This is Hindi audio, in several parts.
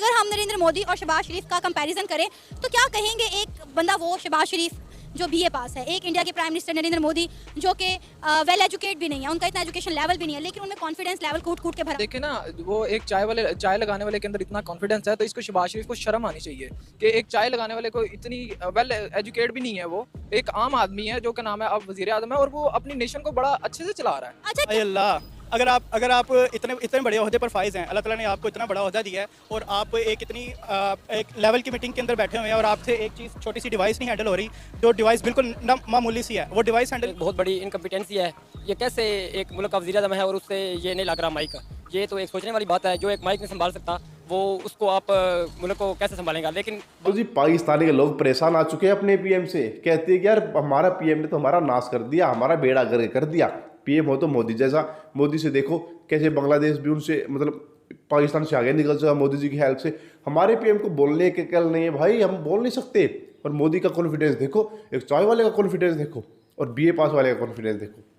अगर हम नरेंद्र मोदी और शहबाज शरीफ का कंपैरिजन करें तो क्या कहेंगे, एक बंदा वो शहबाज शरीफ जो बीए पास है, एक इंडिया के प्राइम मिनिस्टर नरेंद्र मोदी जो कि वेल एजुकेट भी नहीं है, उनका इतना एजुकेशन लेवल भी नहीं है, लेकिन उनमें कॉन्फिडेंस लेवल कूट कूट के भरा। देखिए ना, वो एक चाय लगाने वाले के अंदर इतना कॉन्फिडेंस है, तो इसको शहबाज शरीफ को शर्म आनी चाहिए कि एक चाय लगाने वाले को इतनी वेल एजुकेट भी नहीं है, वो एक आम आदमी है जो का नाम है अब वजीर आजम है, और वो अपनी नेशन को बड़ा अच्छे से चला रहा है। अच्छा, अल्लाह, अगर आप इतने इतने बड़े ओहदे पर फाइज हैं, अल्लाह ताला ने आपको इतना बड़ा ओहदा दिया है और आप एक इतनी एक लेवल की मीटिंग के अंदर बैठे हुए हैं और आपसे एक चीज़ छोटी सी डिवाइस नहीं हैंडल हो रही, जो डिवाइस बिल्कुल मामूली सी है, वो डिवाइस हैंडल बहुत बड़ी इनकम्पिटेंसी है। ये कैसे एक मुल्क का वज़ीर आज़म है और उससे ये नहीं लग रहा माइक, ये तो एक सोचने वाली बात है। जो एक माइक नहीं संभाल सकता वो उसको आप मुल्क को कैसे संभालेगा। लेकिन तो जी पाकिस्तानी के लोग परेशान आ चुके हैं अपने पीएम से, कहते हैं कि यार हमारा पीएम ने तो हमारा नाश कर दिया, हमारा बेड़ा गर्क कर दिया। पीएम हो तो मोदी जैसा, मोदी से देखो कैसे बांग्लादेश भी उनसे मतलब पाकिस्तान से आगे निकल चुका मोदी जी की हेल्प से। हमारे पीएम को बोलने के कल नहीं है भाई, हम बोल नहीं सकते। और मोदी का कॉन्फिडेंस देखो, एक चाय वाले का कॉन्फिडेंस देखो और बीए पास वाले का कॉन्फिडेंस देखो।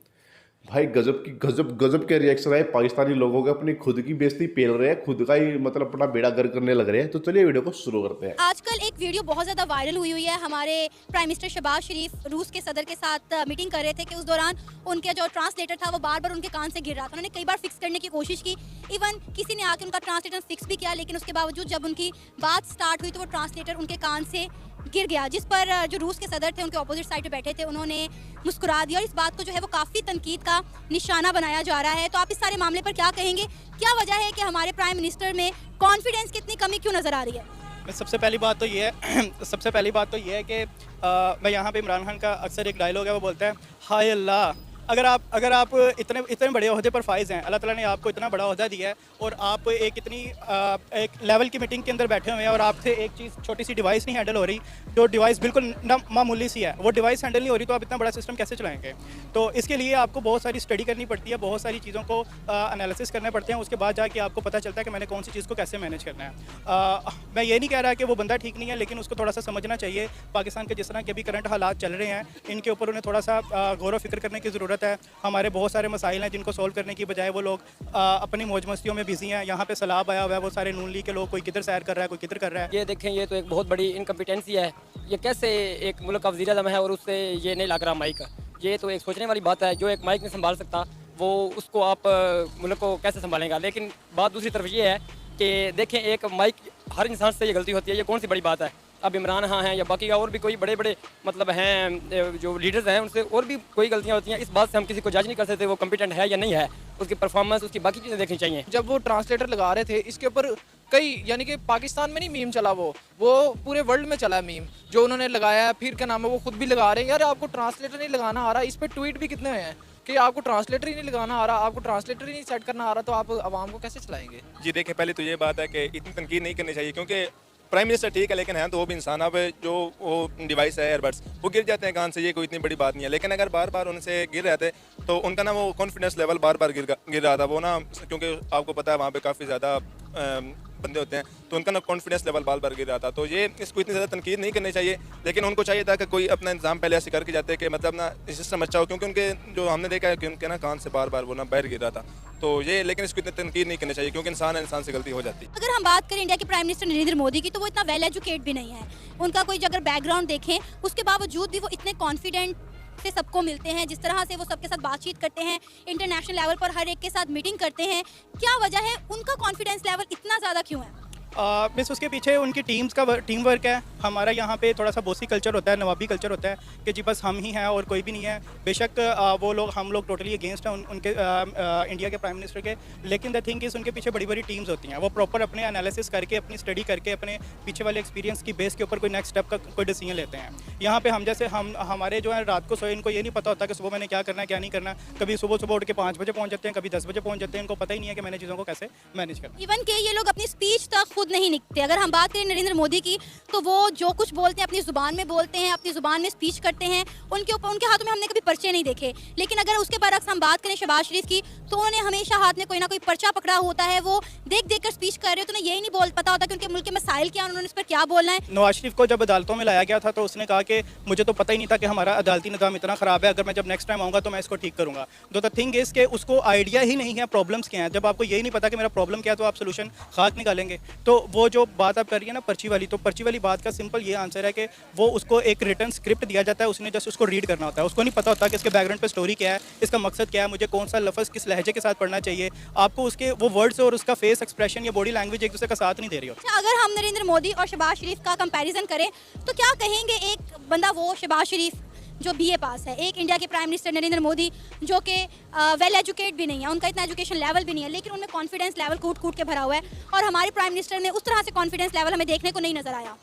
भाई गजब के रिएक्शन आए पाकिस्तानी लोगों के, अपनी खुद की बेइज्जती पेल रहे हैं, खुद का ही मतलब अपना बेड़ा गर्क करने लग रहे हैं। तो चलिए वीडियो को शुरू करते हैं। आजकल एक वीडियो बहुत ज़्यादा वायरल हुई है। हमारे प्राइम मिनिस्टर शहबाज शरीफ रूस के सदर के साथ मीटिंग कर रहे थे कि उस दौरान उनके जो ट्रांसलेटर था वो बार बार उनके कान से गिर रहा था। उन्होंने कई बार फिक्स करने की कोशिश की, इवन किसी ने आके उनका ट्रांसलेटर फिक्स भी किया, लेकिन उसके बावजूद जब उनकी बात स्टार्ट हुई तो वो ट्रांसलेटर उनके कान से गिर गया, जिस पर जो रूस के सदर थे उनके ऑपोजिट साइड पे बैठे थे उन्होंने मुस्कुरा दिया और इस बात को जो है वो काफ़ी तनकीद का निशाना बनाया जा रहा है। तो आप इस सारे मामले पर क्या कहेंगे? क्या वजह है कि हमारे प्राइम मिनिस्टर में कॉन्फिडेंस की इतनी कमी क्यों नज़र आ रही है? सबसे पहली बात तो ये है कि मैं यहाँ पे इमरान खान का अक्सर एक डायलॉग है, वो बोलता है हाय अल्लाह, अगर आप इतने बड़े ओहदे पर फाइज हैं, अल्लाह ताला ने आपको इतना बड़ा ओहदा दिया है और आप एक इतनी एक लेवल की मीटिंग के अंदर बैठे हुए हैं और आपसे एक चीज़ छोटी सी डिवाइस नहीं हैंडल हो रही, जो डिवाइस बिल्कुल मामूली सी है, वो डिवाइस हैंडल नहीं हो रही, तो आप इतना बड़ा सिस्टम कैसे चलाएंगे? तो इसके लिए आपको बहुत सारी स्टडी करनी पड़ती है, बहुत सारी चीज़ों को एनालिसिस करने पड़ते हैं, उसके बाद जाके आपको पता चलता है कि मैंने कौन सी चीज़ को कैसे मैनेज करना है। मैं ये नहीं कह रहा कि वो बंदा ठीक नहीं है, लेकिन उसको थोड़ा सा समझना चाहिए। पाकिस्तान के जिस तरह के अभी करंट हालात चल रहे हैं, इनके ऊपर उन्हें थोड़ा सा गौर व फिक्र करने की ज़रूरत है। हमारे बहुत सारे मसाइल हैं जिनको सॉल्व करने की बजाय वो लोग अपनी मौज मस्तियों में बिजी हैं। यहाँ पे सैलाब आया हुआ है, वो सारे नून लीग के लोग कोई किधर सैर कर रहा है, कोई किधर कर रहा है। ये देखें, ये तो एक बहुत बड़ी इनकम्पिटेंसी है। ये कैसे एक मुल्क का वज़ीर आज़म है और उससे ये नहीं लग रहा माइक, ये तो एक सोचने वाली बात है। जो एक माइक नहीं संभाल सकता वो उसको आप मुल्क को कैसे संभालेगा। लेकिन बात दूसरी तरफ ये है कि देखें, एक माइक हर इंसान से ये गलती होती है, ये कौन सी बड़ी बात है। अब इमरान खान हैं या बाकी का और भी कोई बड़े बड़े मतलब हैं जो लीडर्स हैं, उनसे और भी कोई गलतियां होती हैं। इस बात से हम किसी को जज नहीं कर सकते वो कॉम्पिटेंट है या नहीं है, उसकी परफॉर्मेंस, उसकी बाकी चीज़ें देखनी चाहिए। जब वो ट्रांसलेटर लगा रहे थे, इसके ऊपर कई यानी कि पाकिस्तान में नहीं मीम चला, वो पूरे वर्ल्ड में चला मीम जो उन्होंने लगाया। फिर क्या नाम है, वो खुद भी लगा रहे हैं, यार आपको ट्रांसलेटर नहीं लगाना आ रहा। इस पर ट्वीट भी कितने हुए हैं कि आपको ट्रांसलेटर ही नहीं लगाना आ रहा, आपको ट्रांसलेटर ही नहीं सेट करना आ रहा, तो आप आवाम को कैसे चलाएंगे? जी देखिए, पहले तो ये बात है कि इतनी तनकीद नहीं करनी चाहिए, क्योंकि प्राइम मिनिस्टर ठीक है लेकिन है तो वो भी इंसान। अब जो वो डिवाइस है एयरबड्स, वो गिर जाते हैं कान से, ये कोई इतनी बड़ी बात नहीं है। लेकिन अगर बार बार उनसे गिर रहे थे तो उनका ना वो कॉन्फिडेंस लेवल बार बार गिर रहा था। वो ना, क्योंकि आपको पता है वहाँ पे काफ़ी ज़्यादा बंदे होते हैं, तो उनका ना कॉन्फिडेंस लेवल बार बार गिर रहा था। तो ये इसको इतनी ज़्यादा तनकीद नहीं करनी चाहिए, लेकिन उनको चाहिए था कि कोई अपना इंतजाम पहले ऐसे करके जाते कि मतलब ना सिस्टम अच्छा हो, क्योंकि उनके जो हमने देखा है कि उनके ना कान से बार बार वो ना बाहर गिर रहा था। तो ये, लेकिन इसको इतनी तनकीद नहीं करनी चाहिए क्योंकि इंसान है, इंसान से गलती हो जाती है। अगर हम बात करें इंडिया के प्राइम मिनिस्टर नरेंद्र मोदी की, तो वो इतना वेल एजुकेट भी नहीं है। उनका कोई अगर बैकग्राउंड देखें, उसके बावजूद भी वो इतने कॉन्फिडेंट से सबको मिलते हैं, जिस तरह से वो सबके साथ बातचीत करते हैं, इंटरनेशनल लेवल पर हर एक के साथ मीटिंग करते हैं। क्या वजह है, उनका कॉन्फिडेंस लेवल इतना ज़्यादा क्यों है? मिस उसके पीछे उनकी टीम वर्क है। हमारा यहाँ पे थोड़ा सा बोसी कल्चर होता है, नवाबी कल्चर होता है कि जी बस हम ही हैं और कोई भी नहीं है। बेशक हम लोग टोटली अगेंस्ट हैं उनके इंडिया के प्राइम मिनिस्टर के, लेकिन द थिंग इज़ उनके पीछे बड़ी बड़ी टीम्स होती हैं। वो प्रॉपर अपने एनालिसिस करके, अपनी स्टडी करके, अपने पीछे वाले एक्सपीरियंस की बेस के ऊपर कोई नेक्स्ट स्टेप का कोई डिसीजन लेते हैं। यहाँ पे हम जैसे हमारे जो है रात को सोए, इनको ये नहीं पता होता कि सुबह मैंने क्या करना है क्या नहीं करना। कभी सुबह उठ के 5 बजे पहुँच जाते हैं, कभी 10 बजे पहुँच जाते हैं, इनको पता ही नहीं है कि मैंने चीज़ों को कैसे मैनेज करना। इवन के ये लोग अपनी स्पीच तक खुद नहीं लिखते। अगर हम बात करें नरेंद्र मोदी की, तो वो जो कुछ बोलते हैं अपनी जुबान में बोलते हैं, अपनी जुबान में स्पीच करते हैं। उनके हाथों में हमने कभी पर्चे नहीं देखे। लेकिन अगर उसके बरअक्स हम बात करें शहबाज शरीफ की, तो उन्होंने हमेशा हाथ में कोई ना कोई पर्चा पकड़ा होता है। वो देख कर स्पीच कर रहे हो तो उन्हें यही नहीं पता होता कि उनके मुल्क के मसाइल क्या, उन्होंने इस पर क्या बोलना है। नवाज शरीफ को जब अदालतों में लाया गया था तो उसने कहा कि मुझे तो पता ही नहीं था कि हमारा अदालती निज़ाम इतना ख़राब है, अगर मैं जब नेक्स्ट टाइम आऊँगा तो मैं इसको ठीक करूँगा। तो द थिंग इज़ कि उसको आइडिया ही नहीं है प्रॉब्लम्स क्या हैं। जब आपको यही नहीं पता कि मेरा प्रॉब्लम क्या है तो आप सोल्यूशन खाक निकालेंगे। तो वो जो बात आप कर रही है ना पर्ची वाली, तो पर्ची वाली बात का सिंपल ये आंसर है कि वो उसको एक रिटर्न स्क्रिप्ट दिया जाता है, उसने जस्ट उसको रीड करना होता है, उसको नहीं पता होता कि इसके बैकग्राउंड पे स्टोरी क्या है, इसका मकसद क्या है, मुझे कौन सा लफ्ज़ किस लहजे के साथ पढ़ना चाहिए। आपको उसके वो वर्ड्स और उसका फेस एक्सप्रेशन या बॉडी लैंग्वेज एक दूसरे का साथ नहीं दे रही होती। अच्छा, अगर हम नरेंद्र मोदी और शहबाज शरीफ का कंपैरिजन करें तो क्या कहेंगे, एक बंदा वो शहबाज शरीफ जो बीए पास है, एक इंडिया के प्राइम मिनिस्टर नरेंद्र मोदी जो कि वेल एजुकेट भी नहीं है, उनका इतना एजुकेशन लेवल भी नहीं है, लेकिन उनमें कॉन्फिडेंस लेवल कूट कूट के भरा हुआ है, और हमारे प्राइम मिनिस्टर में उस तरह से कॉन्फिडेंस लेवल हमें देखने को नहीं नजर आया।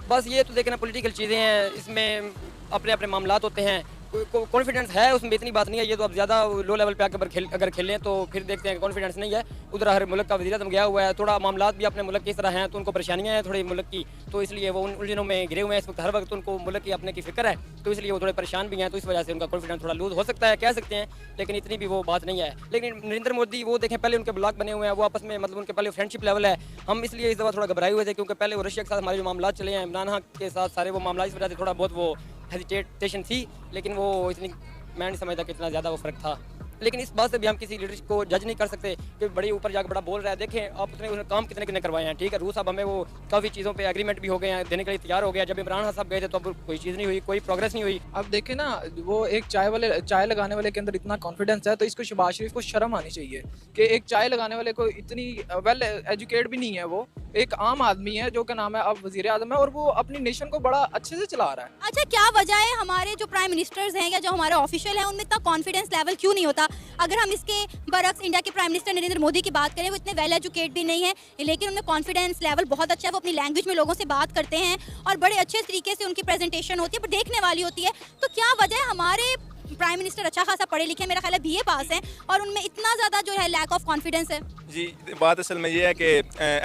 बस ये तो देखना पॉलिटिकल चीज़ें हैं, इसमें अपने अपने मामलात होते हैं। कॉन्फिडेंस है उसमें, इतनी बात नहीं है। ये तो अब ज़्यादा लो लेवल पे आकर अगर खेलें तो फिर देखते हैं कि कॉन्फिडेंस नहीं है। उधर हर मुल्क का वज़ीर-ए-आज़म गया हुआ है, थोड़ा मामलात भी अपने मुल्क की तरह हैं, तो उनको परेशानियाँ हैं थोड़ी मुल्क की, तो इसलिए वो उन उलझनों में घिरे हुए हैं इस वक्त। हर वक्त उनको मुल्क की अपने की फ़िक्र है, तो इसलिए वो थोड़े परेशान भी हैं, तो इस वजह से उनका कॉन्फिडेंस थोड़ा लूज़ हो सकता है, कह सकते हैं, लेकिन इतनी भी वो बात नहीं है। लेकिन नरेंद्र मोदी वो देखें, पहले उनके ब्लॉक बने हुए हैं, वो आपस में मतलब उनके पहले फ्रेंडशिप लेवल है। हम इसलिए इस दफ़ा थोड़ा घबराए हुए थे क्योंकि पहले वो रशिया के साथ हमारे जो मामला चले हैं, इमरान खान के साथ सारे वो मामला, इस वजह से थोड़ा बहुत वो हेजिटेशन थी, लेकिन वो इतनी मैं नहीं समझता कि इतना ज़्यादा वो फ़र्क था। लेकिन इस बात से भी हम किसी लीडर को जज नहीं कर सकते कि बड़ी ऊपर जाकर बड़ा बोल रहा है। देखें आप उसने काम कितने कितने करवाए हैं, ठीक है। रूस साहब हमें वो काफ़ी चीज़ों पे एग्रीमेंट भी हो गए हैं, देने के लिए तैयार हो गया। जब इमरान खान साहब गए थे तो अब कोई चीज़ नहीं हुई, कोई प्रोग्रेस नहीं हुई। अब देखें ना, वो एक चाय लगाने वाले के अंदर इतना कॉन्फिडेंस है, तो इसको शहबाज शरीफ को शर्म आनी चाहिए कि एक चाय लगाने वाले को इतनी वेल एजुकेट भी नहीं है, वो एक आम आदमी है जो का नाम है अब वजीर आजम है, और वो अपनी नेशन को बड़ा अच्छे से चला रहा है। अच्छा, क्या वजह है हमारे जो प्राइम मिनिस्टर्स हैं या जो हमारे ऑफिशियल हैं उनमें इतना कॉन्फिडेंस लेवल क्यों नहीं होता? अगर हम इसके बरक्स इंडिया के प्राइम मिनिस्टर नरेंद्र मोदी की बात करें, वो इतने वेल एजुकेट भी नहीं है, लेकिन उनमें कॉन्फिडेंस लेवल बहुत अच्छा है। वो अपनी लैंग्वेज में लोगों से बात करते हैं और बड़े अच्छे तरीके से उनकी प्रेजेंटेशन होती है, पर देखने वाली होती है। तो क्या वजह है हमारे प्राइम मिनिस्टर अच्छा खासा पढ़े लिखे, मेरा ख्याल है बीए पास हैं, और उनमें इतना ज़्यादा जो है लैक ऑफ कॉन्फिडेंस है? जी, बात असल में ये है कि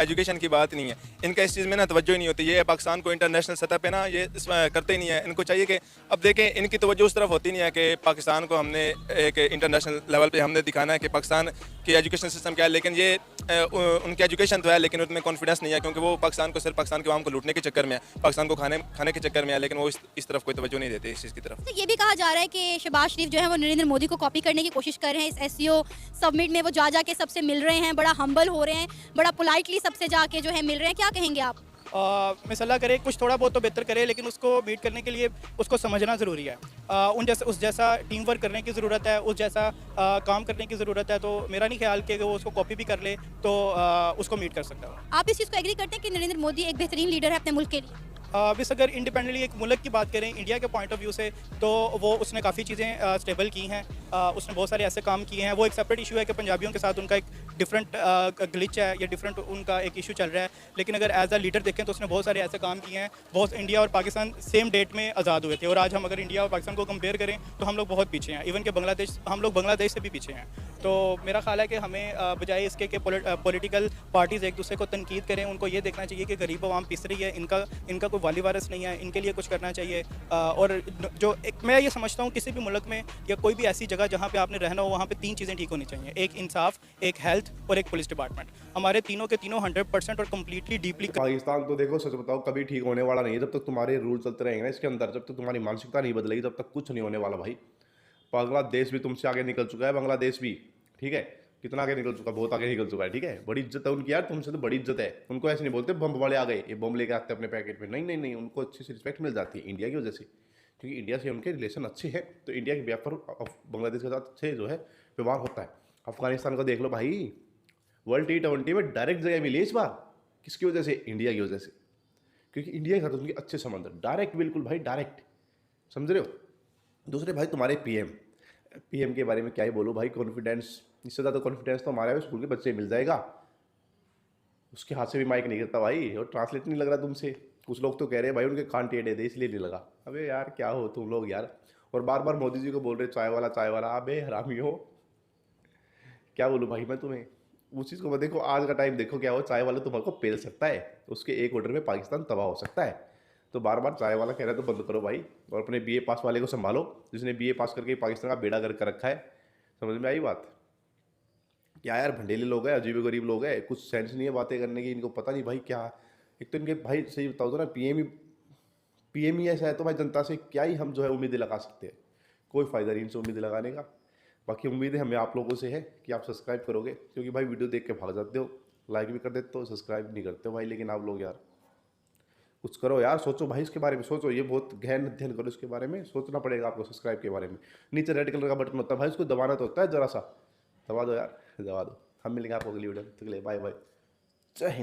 एजुकेशन की बात नहीं है, इनका इस चीज़ में ना तवज्जो ही नहीं होती। ये पाकिस्तान को इंटरनेशनल सतह पे ना ये करते ही नहीं है। इनको चाहिए कि अब देखें, इनकी तवज्जो उस तरफ होती नहीं है कि पाकिस्तान को हमने एक इंटरनेशनल लेवल पे हमने दिखाना है कि पाकिस्तान की एजुकेशन सिस्टम क्या है। लेकिन ये उनकी एजुकेशन तो है, लेकिन उनमें कॉन्फिडेंस नहीं है, क्योंकि वो पाकिस्तान को सिर्फ पाकिस्तान के आवाम को लूटने के चक्कर में है, पाकिस्तान को खाने के चक्कर में है, लेकिन वो इस तरफ कोई तवज्जो नहीं देते इस चीज़ की तरफ। तो ये भी कहा जा रहा है कि शहबाज शरीफ जो है वो नरेंद्र मोदी को कॉपी करने की कोशिश कर रहे हैं। इस एससीओ समिट में वो जा के सबसे मिल रहे हैं, बड़ा हम्बल हो रहे हैं, बड़ा पोलाइटली सबसे जाके जो है मिल रहे हैं। क्या कहेंगे आप? मैं सलाह करे कुछ थोड़ा बहुत तो बेहतर करे, लेकिन उसको मीट करने के लिए उसको समझना ज़रूरी है। उस जैसा टीम वर्क करने की ज़रूरत है, उस जैसा काम करने की ज़रूरत है। तो मेरा नहीं ख्याल कि वो उसको कॉपी भी कर ले तो उसको मीट कर सकता है। आप इस चीज़ को एग्री करते हैं कि नरेंद्र मोदी एक बेहतरीन लीडर है अपने मुल्क के लिए? बस अगर इंडिपेंडेंटली एक मुल्क की बात करें इंडिया के पॉइंट ऑफ व्यू से, तो वो उसने काफ़ी चीज़ें स्टेबल की हैं। उसने बहुत सारे ऐसे काम किए हैं। वो एक सेपरेट इशू है कि पंजाबियों के साथ उनका एक डिफरेंट ग्लिच है या डिफरेंट उनका एक इशू चल रहा है, लेकिन अगर एज अ लीडर देखें तो उसने बहुत सारे ऐसे काम किए हैं। बहुत इंडिया और पाकिस्तान सेम डेट में आज़ाद हुए थे, और आज हम अगर इंडिया और पाकिस्तान को कंपेयर करें तो हम लोग बहुत पीछे हैं। इवन कि बांग्लादेश, हम लोग बांग्लादेश से भी पीछे हैं। तो मेरा ख्याल है कि हमें बजाय इसके कि पॉलिटिकल पार्टीज़ एक दूसरे को तनकीद करें, उनको ये देखना चाहिए कि गरीब आवाम पिस रही है, इनका कोई वाली वारिस नहीं है, इनके लिए कुछ करना चाहिए। और जो मैं ये समझता हूँ किसी भी मुल्क में या कोई भी ऐसी जगह जहाँ पे आपने रहना हो, वहाँ पे 3 चीज़ें ठीक होनी चाहिए: एक इंसाफ, एक हेल्थ और एक पुलिस डिपार्टमेंट। हमारे तीनों के तीनों 100% और कम्प्लीटली डीपली। पाकिस्तान तो देखो, सच बताओ, कभी ठीक होने वाला नहीं है जब तक तुम्हारे रूल चलते रहेंगे ना इसके अंदर। जब तक तुम्हारी मानसिकता नहीं बदलेगी तब तक कुछ नहीं होने वाला भाई। बांग्लादेश भी तुमसे आगे निकल चुका है, बांग्लादेश भी, ठीक है, कितना आगे निकल चुका, बहुत आगे निकल चुका है, ठीक है। बड़ी इज्जत है उनकी यार, तुमसे तो बड़ी इज्जत है। उनको ऐसे नहीं बोलते बम वाले आ गए, ये बम लेके आते अपने पैकेट में, नहीं नहीं नहीं, उनको अच्छी सी रिस्पेक्ट मिल जाती है इंडिया की वजह से, क्योंकि इंडिया से उनके रिलेशन अच्छे हैं। तो इंडिया के व्यापार बांग्लादेश के साथ अच्छे जो है व्यवहार होता है। अफगानिस्तान को देख लो भाई, वर्ल्ड T20 में डायरेक्ट जगह मिली है इस बार। किसकी वजह से? इंडिया की वजह से, क्योंकि इंडिया के साथ उनके अच्छे संबंध, डायरेक्ट, बिल्कुल भाई डायरेक्ट, समझ रहे हो। दूसरे भाई तुम्हारे पीएम के बारे में क्या ही बोलो भाई, कॉन्फिडेंस, इससे ज़्यादा कॉन्फिडेंस तो हमारे स्कूल के बच्चे मिल जाएगा। उसके हाथ से भी माइक नहीं गिरता भाई, और ट्रांसलेट नहीं लग रहा तुमसे। कुछ लोग तो कह रहे हैं भाई उनके कान टेढ़े थे इसलिए नहीं लगा। अबे यार क्या हो तुम लोग यार। और बार बार मोदी जी को बोल रहे चाय वाला, अबे हरामी हो, क्या बोलूँ भाई मैं तुम्हें। उस चीज़ को मत देखो, आज का टाइम देखो क्या हो, चाय वाला तुम्हारे को पेल सकता है, उसके एक ऑर्डर में पाकिस्तान तबाह हो सकता है। तो बार बार चाय वाला कह रहा है तो बंद करो भाई, और अपने बीए पास वाले को संभालो, जिसने बीए पास करके पाकिस्तान का बेड़ा गर्क कर रखा है। समझ में आई बात? क्या यार, भंडेले लोग हैं, अजीब गरीब लोग हैं, कुछ सेंस नहीं है बातें करने की, इनको पता नहीं भाई क्या। एक तो इनके भाई सही बताओ तो ना, पीएम ही ऐसा है तो भाई जनता से क्या ही हम जो है उम्मीदें लगा सकते हैं। कोई फ़ायदा नहीं इनसे उम्मीदें लगाने का। बाकी उम्मीदें हमें आप लोगों से है कि आप सब्सक्राइब करोगे, क्योंकि भाई वीडियो देख के भाग जाते हो, लाइक भी कर देते हो, सब्सक्राइब नहीं करते हो भाई, लेकिन आप लोग यार कुछ करो यार, सोचो भाई इसके बारे में, सोचो, ये बहुत गहन अध्ययन करो इसके बारे में, सोचना पड़ेगा आपको सब्सक्राइब के बारे में। नीचे रेड कलर का बटन होता है भाई, उसको दबाना तो होता है, जरा सा दबा दो यार, दबा दो। हम मिलेंगे आपको अगली वीडियो में, बाय बाय, जय हिंद।